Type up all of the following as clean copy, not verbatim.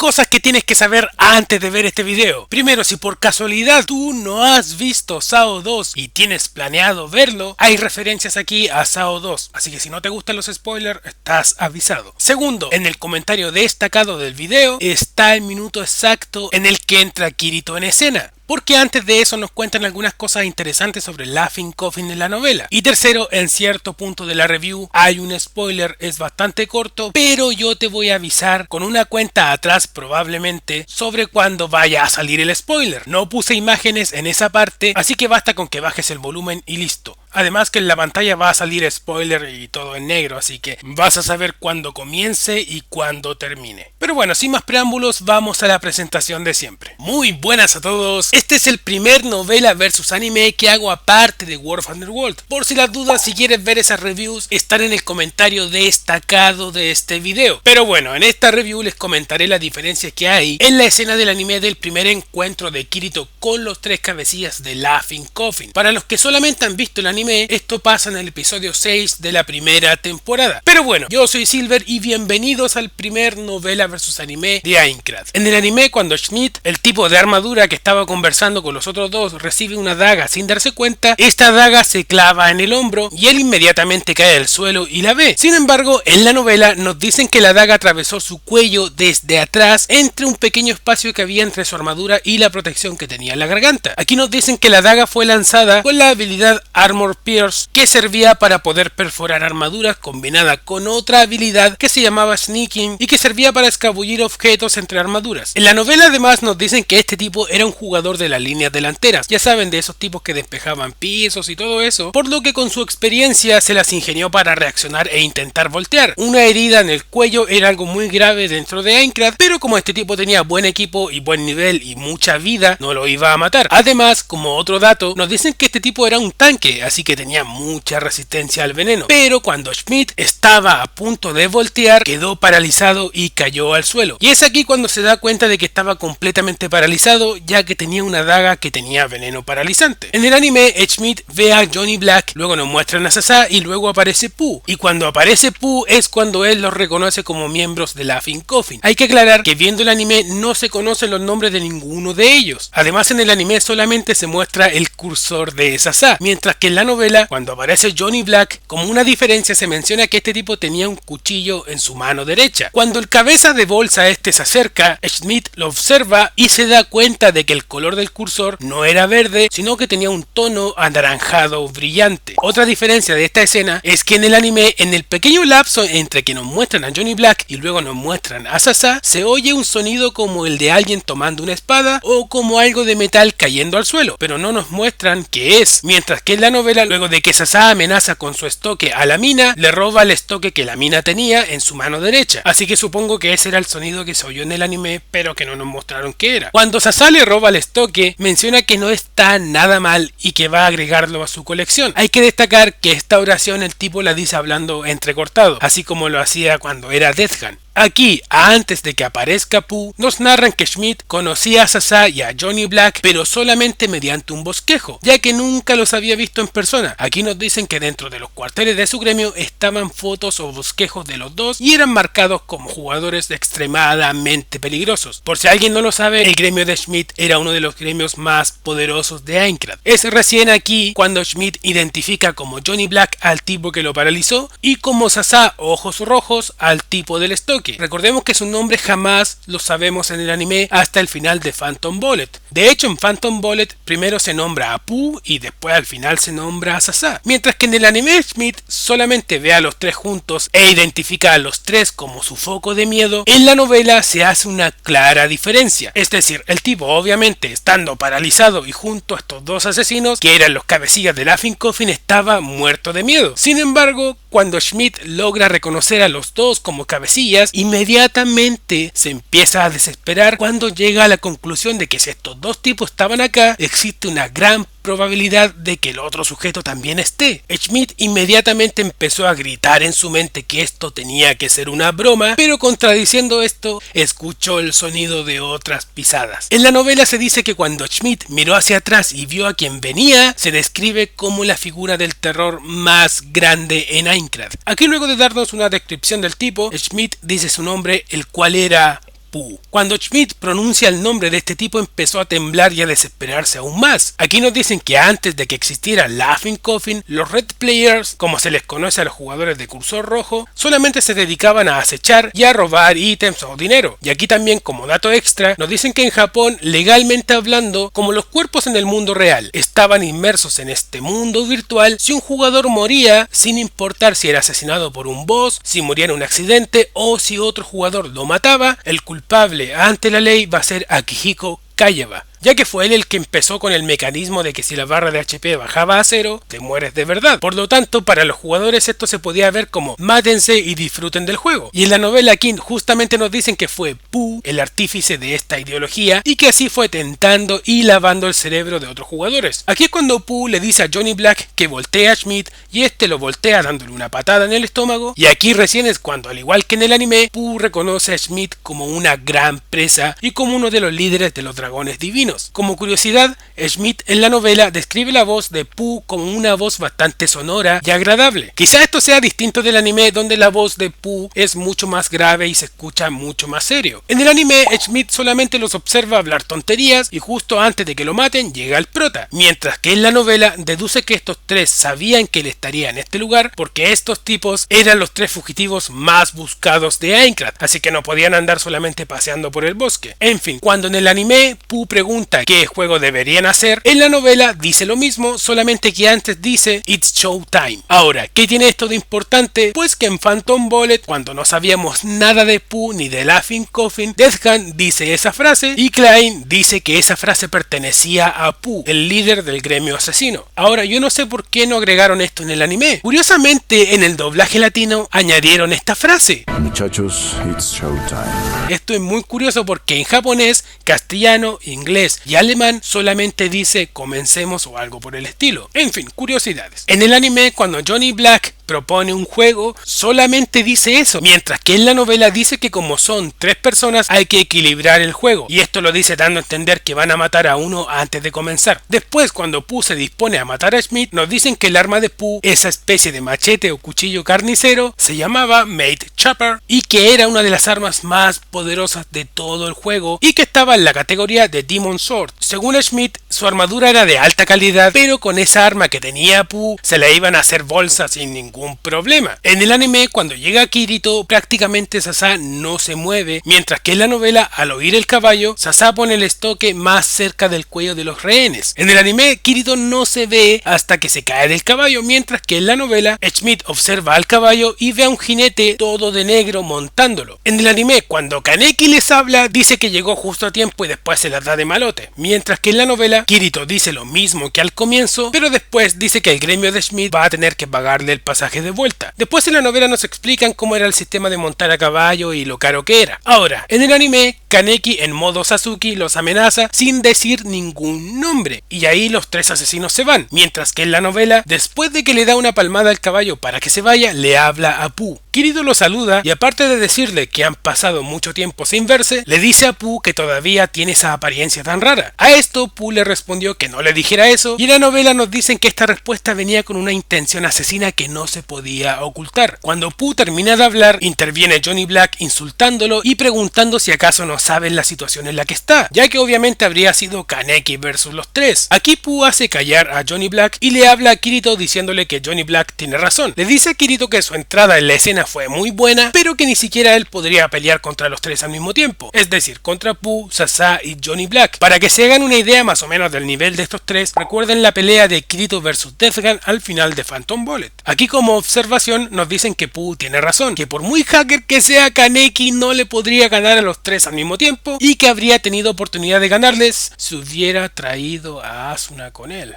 Cosas que tienes que saber antes de ver este video. Primero, si por casualidad tú no has visto SAO 2 y tienes planeado verlo, hay referencias aquí a SAO 2, así que si no te gustan los spoilers, estás avisado. Segundo, en el comentario destacado del video está el minuto exacto en el que entra Kirito en escena, porque antes de eso nos cuentan algunas cosas interesantes sobre Laughing Coffin en la novela. Y tercero, en cierto punto de la review hay un spoiler, es bastante corto, pero yo te voy a avisar con una cuenta atrás probablemente sobre cuándo vaya a salir el spoiler. No puse imágenes en esa parte, así que basta con que bajes el volumen y listo. Además que en la pantalla va a salir spoiler y todo en negro, así que vas a saber cuándo comience y cuándo termine. Pero bueno, sin más preámbulos, vamos a la presentación de siempre. Muy buenas a todos, este es el primer novela versus anime que hago aparte de War of Underworld. Por si las dudas, si quieres ver esas reviews, están en el comentario destacado de este video. Pero bueno, en esta review les comentaré la diferencia que hay en la escena del anime del primer encuentro de Kirito con los tres cabecillas de Laughing Coffin. Para los que solamente han visto el anime, esto pasa en el episodio 6 de la primera temporada. Pero bueno, yo soy Silver y bienvenidos al primer novela versus anime de Aincrad. En el anime, cuando Schmidt, el tipo de armadura que estaba conversando con los otros dos, recibe una daga sin darse cuenta, esta daga se clava en el hombro y él inmediatamente cae al suelo y la ve. Sin embargo, en la novela nos dicen que la daga atravesó su cuello desde atrás entre un pequeño espacio que había entre su armadura y la protección que tenía en la garganta. Aquí nos dicen que la daga fue lanzada con la habilidad Armor Pierce, que servía para poder perforar armaduras, combinada con otra habilidad que se llamaba Sneaking y que servía para escabullir objetos entre armaduras. En la novela además nos dicen que este tipo era un jugador de las líneas delanteras, ya saben, de esos tipos que despejaban pisos y todo eso, por lo que con su experiencia se las ingenió para reaccionar e intentar voltear. Una herida en el cuello era algo muy grave dentro de Aincrad, pero como este tipo tenía buen equipo y buen nivel y mucha vida, no lo iba a matar. Además, como otro dato, nos dicen que este tipo era un tanque, así que tenía mucha resistencia al veneno. Pero cuando Schmidt estaba a punto de voltear, quedó paralizado y cayó al suelo. Y es aquí cuando se da cuenta de que estaba completamente paralizado, ya que tenía una daga que tenía veneno paralizante. En el anime, Schmidt ve a Johnny Black, luego nos muestran a Sasa y luego aparece Pooh. Y cuando aparece Pooh es cuando él los reconoce como miembros de Laughing Coffin. Hay que aclarar que viendo el anime no se conocen los nombres de ninguno de ellos. Además, en el anime solamente se muestra el cursor de Sasa, mientras que en la novela, cuando aparece Johnny Black, como una diferencia se menciona que este tipo tenía un cuchillo en su mano derecha. Cuando el cabeza de bolsa este se acerca, Schmidt lo observa y se da cuenta de que el color del cursor no era verde, sino que tenía un tono anaranjado brillante. Otra diferencia de esta escena es que en el anime, en el pequeño lapso entre que nos muestran a Johnny Black y luego nos muestran a Sasa, se oye un sonido como el de alguien tomando una espada o como algo de metal cayendo al suelo, pero no nos muestran qué es, mientras que en la novela, luego de que Sasa amenaza con su estoque a la mina, le roba el estoque que la mina tenía en su mano derecha. Así que supongo que ese era el sonido que se oyó en el anime, pero que no nos mostraron qué era. Cuando Sasa le roba el estoque, menciona que no está nada mal y que va a agregarlo a su colección. Hay que destacar que esta oración el tipo la dice hablando entrecortado, así como lo hacía cuando era Deathhand. Aquí, antes de que aparezca Pooh, nos narran que Schmidt conocía a Sasa y a Johnny Black, pero solamente mediante un bosquejo, ya que nunca los había visto en persona. Aquí nos dicen que dentro de los cuarteles de su gremio estaban fotos o bosquejos de los dos y eran marcados como jugadores extremadamente peligrosos. Por si alguien no lo sabe, el gremio de Schmidt era uno de los gremios más poderosos de Aincrad. Es recién aquí cuando Schmidt identifica como Johnny Black al tipo que lo paralizó y como Sasa, ojos rojos, al tipo del estoque. Recordemos que su nombre jamás lo sabemos en el anime hasta el final de Phantom Bullet. De hecho, en Phantom Bullet primero se nombra a Pooh y después al final se nombra a Sasa. Mientras que en el anime Schmidt solamente ve a los tres juntos e identifica a los tres como su foco de miedo, en la novela se hace una clara diferencia. Es decir, el tipo obviamente estando paralizado y junto a estos dos asesinos, que eran los cabecillas de Laughing Coffin, estaba muerto de miedo. Sin embargo, cuando Schmidt logra reconocer a los dos como cabecillas, inmediatamente se empieza a desesperar cuando llega a la conclusión de que si estos dos tipos estaban acá, existe una gran probabilidad de que el otro sujeto también esté. Schmidt inmediatamente empezó a gritar en su mente que esto tenía que ser una broma, pero contradiciendo esto, escuchó el sonido de otras pisadas. En la novela se dice que cuando Schmidt miró hacia atrás y vio a quien venía, se describe como la figura del terror más grande en Aincrad. Aquí, luego de darnos una descripción del tipo, Schmidt dice su nombre, el cual era Pooh. Cuando Schmidt pronuncia el nombre de este tipo empezó a temblar y a desesperarse aún más. Aquí nos dicen que antes de que existiera Laughing Coffin, los Red Players, como se les conoce a los jugadores de cursor rojo, solamente se dedicaban a acechar y a robar ítems o dinero. Y aquí también, como dato extra, nos dicen que en Japón, legalmente hablando, como los cuerpos en el mundo real estaban inmersos en este mundo virtual, si un jugador moría, sin importar si era asesinado por un boss, si moría en un accidente o si otro jugador lo mataba, el culpable ante la ley va a ser Akihiko Kayaba, ya que fue él el que empezó con el mecanismo de que si la barra de HP bajaba a 0, te mueres de verdad. Por lo tanto, para los jugadores esto se podía ver como mátense y disfruten del juego. Y en la novela King justamente nos dicen que fue Pooh el artífice de esta ideología y que así fue tentando y lavando el cerebro de otros jugadores. Aquí es cuando Pooh le dice a Johnny Black que voltea a Schmidt y este lo voltea dándole una patada en el estómago, y aquí recién es cuando, al igual que en el anime, Pooh reconoce a Schmidt como una gran presa y como uno de los líderes de los dragones divinos. Como curiosidad, Schmidt en la novela describe la voz de Pooh como una voz bastante sonora y agradable. Quizá esto sea distinto del anime, donde la voz de Pooh es mucho más grave y se escucha mucho más serio. En el anime, Schmidt solamente los observa hablar tonterías y justo antes de que lo maten llega el prota, mientras que en la novela deduce que estos tres sabían que él estaría en este lugar porque estos tipos eran los tres fugitivos más buscados de Aincrad, así que no podían andar solamente paseando por el bosque. En fin, cuando en el anime Pooh pregunta qué juego deberían hacer, en la novela dice lo mismo, solamente que antes dice It's Showtime. Ahora, ¿qué tiene esto de importante? Pues que en Phantom Bullet, cuando no sabíamos nada de Pooh ni de Laughing Coffin, Deathgun dice esa frase y Klein dice que esa frase pertenecía a Pooh, el líder del gremio asesino. Ahora, yo no sé por qué no agregaron esto en el anime. Curiosamente, en el doblaje latino añadieron esta frase. Muchachos, it's showtime. Esto es muy curioso porque en japonés, castellano, inglés y alemán solamente dice comencemos o algo por el estilo. En fin, curiosidades. En el anime, cuando Johnny Black propone un juego, solamente dice eso, mientras que en la novela dice que como son tres personas hay que equilibrar el juego, y esto lo dice dando a entender que van a matar a uno antes de comenzar. Después, cuando Pooh se dispone a matar a Schmidt, nos dicen que el arma de Pooh, esa especie de machete o cuchillo carnicero, se llamaba Mate Chopper y que era una de las armas más poderosas de todo el juego y que estaba en la categoría de Demon Sword. Según Schmidt, su armadura era de alta calidad, pero con esa arma que tenía Pooh se la iban a hacer bolsas sin ningún problema. En el anime, cuando llega Kirito, prácticamente Sasa no se mueve, mientras que en la novela, al oír el caballo, Sasa pone el estoque más cerca del cuello de los rehenes. En el anime, Kirito no se ve hasta que se cae del caballo, mientras que en la novela, Schmidt observa al caballo y ve a un jinete todo de negro montándolo. En el anime, cuando Kaneki les habla, dice que llegó justo a tiempo y después se las da de malote, mientras que en la novela, Kirito dice lo mismo que al comienzo, pero después dice que el gremio de Schmidt va a tener que pagarle el pasaje de vuelta. Después en la novela nos explican cómo era el sistema de montar a caballo y lo caro que era. Ahora, en el anime, Kaneki en modo Sasuke los amenaza sin decir ningún nombre, y ahí los tres asesinos se van, mientras que en la novela, después de que le da una palmada al caballo para que se vaya, le habla a Pooh. Kirito lo saluda y aparte de decirle que han pasado mucho tiempo sin verse, le dice a Pooh que todavía tiene esa apariencia tan rara. A esto Pooh le respondió que no le dijera eso, y en la novela nos dicen que esta respuesta venía con una intención asesina que no se podía ocultar. Cuando Pooh termina de hablar, interviene Johnny Black insultándolo y preguntando si acaso no saben la situación en la que está, ya que obviamente habría sido Kaneki versus los tres. Aquí Pooh hace callar a Johnny Black y le habla a Kirito diciéndole que Johnny Black tiene razón. Le dice a Kirito que su entrada en la escena fue muy buena, pero que ni siquiera él podría pelear contra los tres al mismo tiempo, es decir, contra Pooh, Sasa y Johnny Black. Para que se hagan una idea más o menos del nivel de estos tres, recuerden la pelea de Kirito versus Deathgun al final de Phantom Bullet. Aquí como observación nos dicen que Pooh tiene razón, que por muy hacker que sea Kaneki no le podría ganar a los tres al mismo tiempo y que habría tenido oportunidad de ganarles si hubiera traído a Asuna con él.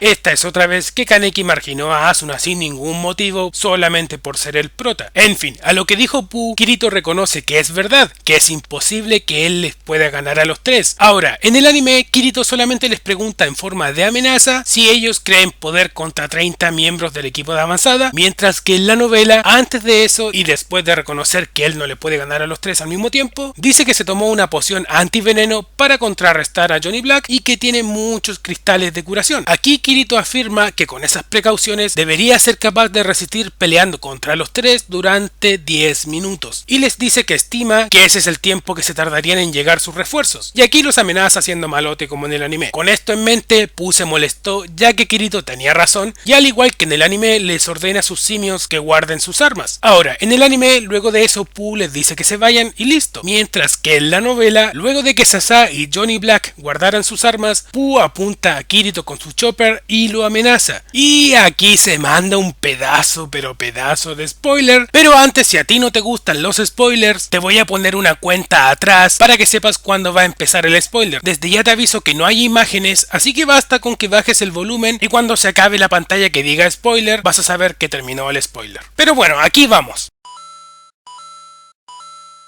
Esta es otra vez que Kaneki marginó a Asuna sin ningún motivo, solamente por ser el prota. En fin, a lo que dijo Pooh, Kirito reconoce que es verdad, que es imposible que él les pueda ganar a los tres. Ahora, en el anime, Kirito solamente les pregunta en forma de amenaza si ellos creen poder contra 30 miembros del equipo de avanzada, mientras que en la novela, antes de eso y después de reconocer que él no le puede ganar a los tres al mismo tiempo, dice que se tomó una poción antiveneno para contrarrestar a Johnny Black y que tiene muchos cristales de curación. Aquí Kirito afirma que con esas precauciones debería ser capaz de resistir peleando contra los tres durante 10 minutos, y les dice que estima que ese es el tiempo que se tardarían en llegar sus refuerzos, y aquí los amenaza haciendo malote como en el anime. Con esto en mente, Pooh se molestó ya que Kirito tenía razón, y al igual que en el anime les ordena a sus simios que guarden sus armas. Ahora, en el anime, luego de eso Pooh les dice que se vayan y listo, mientras que en la novela, luego de que Sasa y Johnny Black guardaran sus armas, Pooh apunta a Kirito con su chopper y lo amenaza. Y aquí se manda un pedazo de spoiler, pero antes, si a ti no te gustan los spoilers, te voy a poner una cuenta atrás para que sepas cuándo va a empezar el spoiler. Desde ya te aviso que no hay imágenes, así que basta con que bajes el volumen y cuando se acabe la pantalla que diga spoiler, vas a saber que terminó el spoiler. Pero bueno, aquí vamos.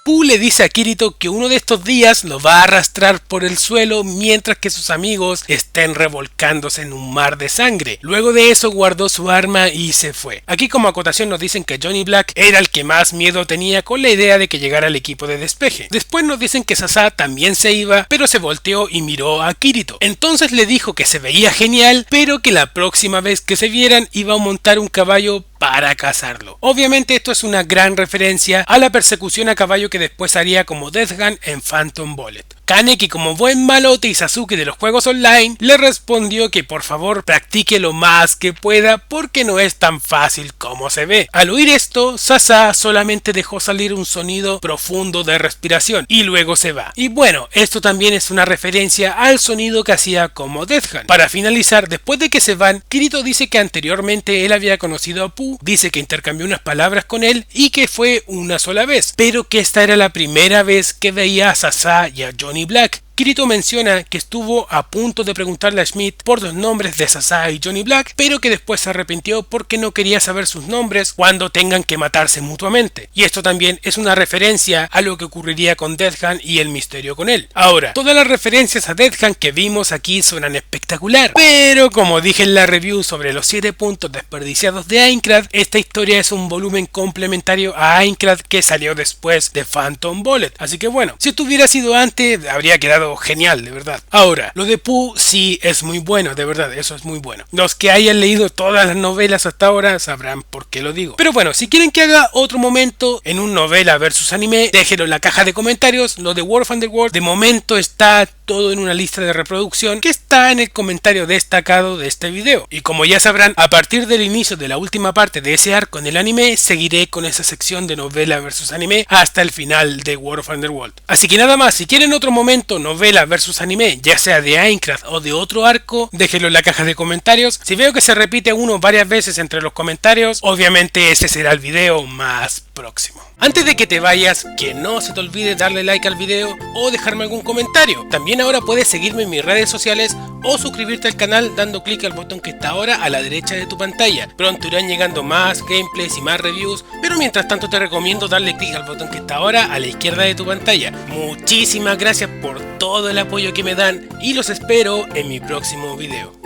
Pooh le dice a Kirito que uno de estos días lo va a arrastrar por el suelo mientras que sus amigos estén revolcándose en un mar de sangre. Luego de eso guardó su arma y se fue. Aquí como acotación nos dicen que Johnny Black era el que más miedo tenía con la idea de que llegara el equipo de despeje. Después nos dicen que Sasa también se iba, pero se volteó y miró a Kirito. Entonces le dijo que se veía genial, pero que la próxima vez que se vieran iba a montar un caballo para cazarlo. Obviamente esto es una gran referencia a la persecución a caballo que después haría como Death Gun en Phantom Bullet. Kaneki, como buen malote y Sasuke de los juegos online, le respondió que por favor practique lo más que pueda porque no es tan fácil como se ve. Al oír esto, Sasa solamente dejó salir un sonido profundo de respiración y luego se va. Y bueno, esto también es una referencia al sonido que hacía como Death Gun. Para finalizar, después de que se van, Kirito dice que anteriormente él había conocido a Pooh, dice que intercambió unas palabras con él y que fue una sola vez, pero que esta era la primera vez que veía a Sasa y a Johnny Black. Kirito menciona que estuvo a punto de preguntarle a Schmidt por los nombres de Sasa y Johnny Black, pero que después se arrepintió porque no quería saber sus nombres cuando tengan que matarse mutuamente. Y esto también es una referencia a lo que ocurriría con Death Gun y el misterio con él. Ahora, todas las referencias a Death Gun que vimos aquí suenan espectacular, pero como dije en la review sobre los 7 puntos desperdiciados de Aincrad, esta historia es un volumen complementario a Aincrad que salió después de Phantom Bullet. Así que bueno, si esto hubiera sido antes, habría quedado genial, de verdad. Ahora, lo de Pooh sí es muy bueno, de verdad, eso es muy bueno. Los que hayan leído todas las novelas hasta ahora sabrán por qué lo digo. Pero bueno, si quieren que haga otro momento en un novela versus anime, déjenlo en la caja de comentarios. Lo de War of Underworld de momento está todo en una lista de reproducción que está en el comentario destacado de este video. Y como ya sabrán, a partir del inicio de la última parte de ese arco en el anime, seguiré con esa sección de novela versus anime hasta el final de War of Underworld. Así que nada más, si quieren otro momento novela versus anime, ya sea de Aincrad o de otro arco, déjenlo en la caja de comentarios. Si veo que se repite uno varias veces entre los comentarios, obviamente ese será el video más próximo. Antes de que te vayas, que no se te olvide darle like al video o dejarme algún comentario. También ahora puedes seguirme en mis redes sociales o suscribirte al canal dando clic al botón que está ahora a la derecha de tu pantalla. Pronto irán llegando más gameplays y más reviews, pero mientras tanto te recomiendo darle clic al botón que está ahora a la izquierda de tu pantalla. Muchísimas gracias por todo el apoyo que me dan y los espero en mi próximo video.